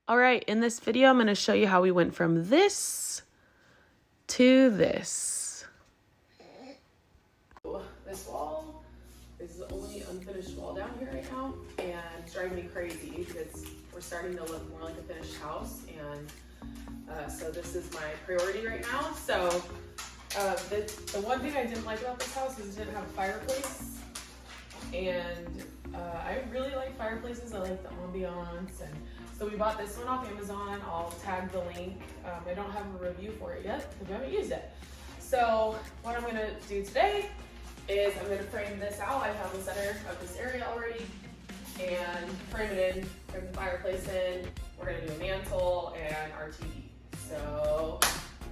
All right, in this video, I'm going to show you how we went from this to this. This wall is the only unfinished wall down here right now, and it's driving me crazy because we're starting to look more like a finished house, and so this is my priority right now. So the one thing I didn't like about this house is it didn't have a fireplace, and I really like fireplaces. I like the ambiance, and so we bought this one off Amazon. I'll tag the link. I don't have a review for it yet because we haven't used it. So what I'm gonna do today is I'm gonna frame this out. I found the center of this area already and frame it in, frame the fireplace in. We're gonna do a mantle and our TV. So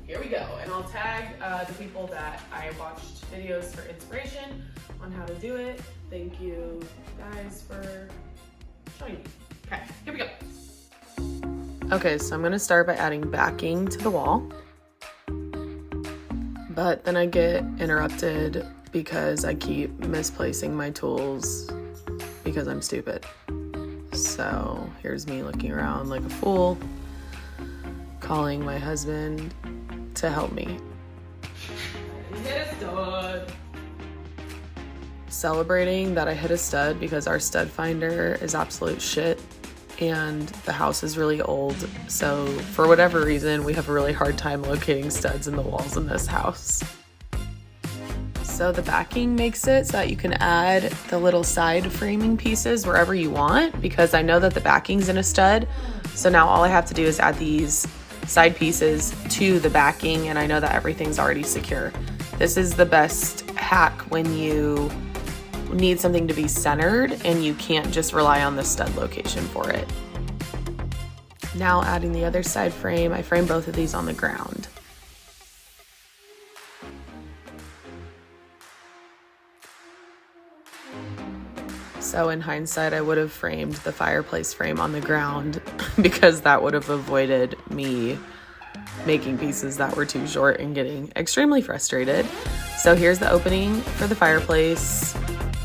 here we go. And I'll tag the people that I watched videos for inspiration on how to do it. Thank you guys for showing me. Okay, here we go. Okay, so I'm gonna start by adding backing to the wall. But then I get interrupted because I keep misplacing my tools because I'm stupid. So here's me looking around like a fool, calling my husband to help me. Hit a stud. Celebrating that I hit a stud because our stud finder is absolute shit and the house is really old. So for whatever reason, we have a really hard time locating studs in the walls in this house. So the backing makes it so that you can add the little side framing pieces wherever you want, because I know that the backing's in a stud. So now all I have to do is add these side pieces to the backing, and I know that everything's already secure. This is the best hack when you need something to be centered and you can't just rely on the stud location for it. Now adding the other side frame, I frame both of these on the ground. So in hindsight, I would have framed the fireplace frame on the ground because that would have avoided me making pieces that were too short and getting extremely frustrated. So here's the opening for the fireplace.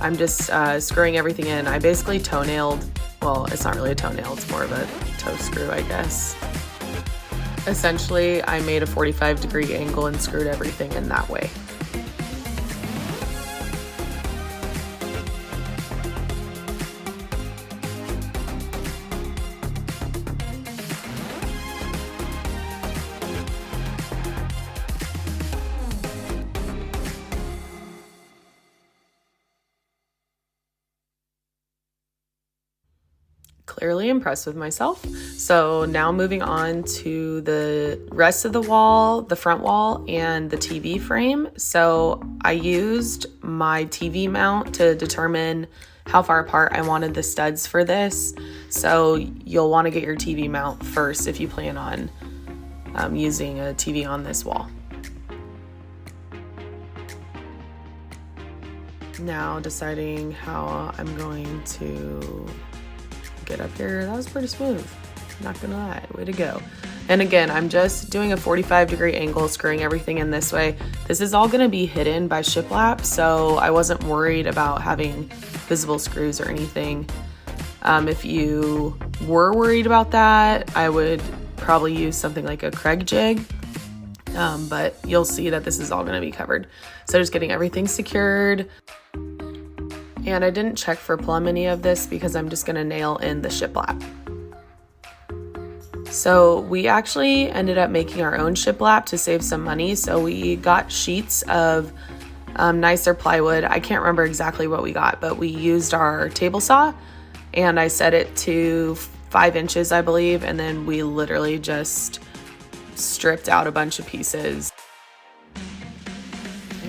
I'm just screwing everything in. I basically toe-nailed, well, it's not really a toenail, it's more of a toe screw, I guess. Essentially, I made a 45-degree angle and screwed everything in that way. Clearly impressed with myself. So now moving on to the rest of the wall, the front wall, and the TV frame. So I used my TV mount to determine how far apart I wanted the studs for this. So you'll want to get your TV mount first if you plan on using a TV on this wall. Now deciding how I'm going to get up here. That was pretty smooth, not gonna lie, way to go. And again, I'm just doing a 45-degree angle, screwing everything in this way. This is all gonna be hidden by Shiplap, so I wasn't worried about having visible screws or anything. If you were worried about that, I would probably use something like a Craig jig, but you'll see that this is all gonna be covered. So just getting everything secured. And I didn't check for plumb any of this because I'm just gonna nail in the shiplap. So we actually ended up making our own shiplap to save some money. So we got sheets of nicer plywood. I can't remember exactly what we got, but we used our table saw and I set it to 5 inches, I believe. And then we literally just stripped out a bunch of pieces.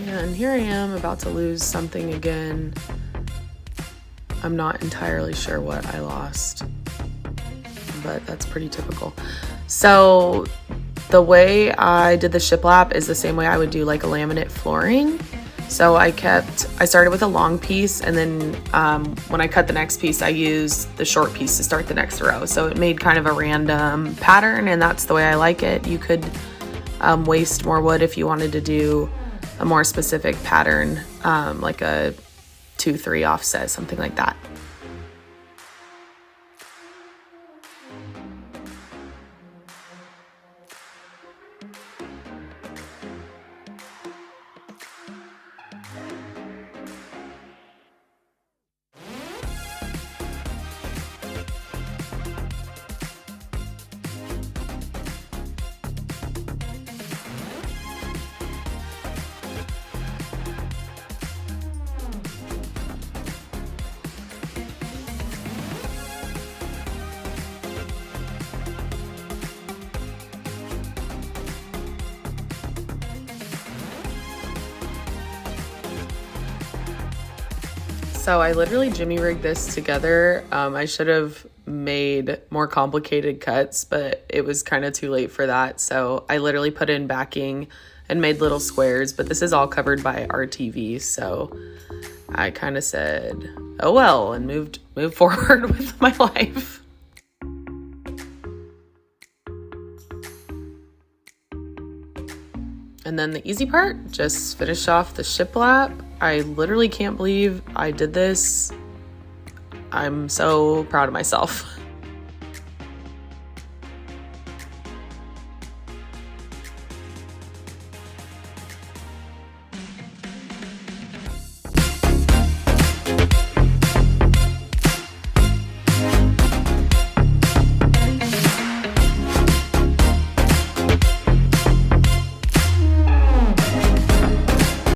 And here I am about to lose something again. I'm not entirely sure what I lost, but that's pretty typical. So the way I did the shiplap is the same way I would do like a laminate flooring. So I started with a long piece, and then when I cut the next piece, I used the short piece to start the next row. So it made kind of a random pattern, and that's the way I like it. You could waste more wood if you wanted to do a more specific pattern, like a 2-3 offset, something like that. So I literally jimmy rigged this together. I should have made more complicated cuts, but it was kind of too late for that. So I literally put in backing and made little squares, but this is all covered by RTV. So I kind of said, oh well, and moved forward with my life. And then the easy part, just finish off the shiplap. I literally can't believe I did this. I'm so proud of myself.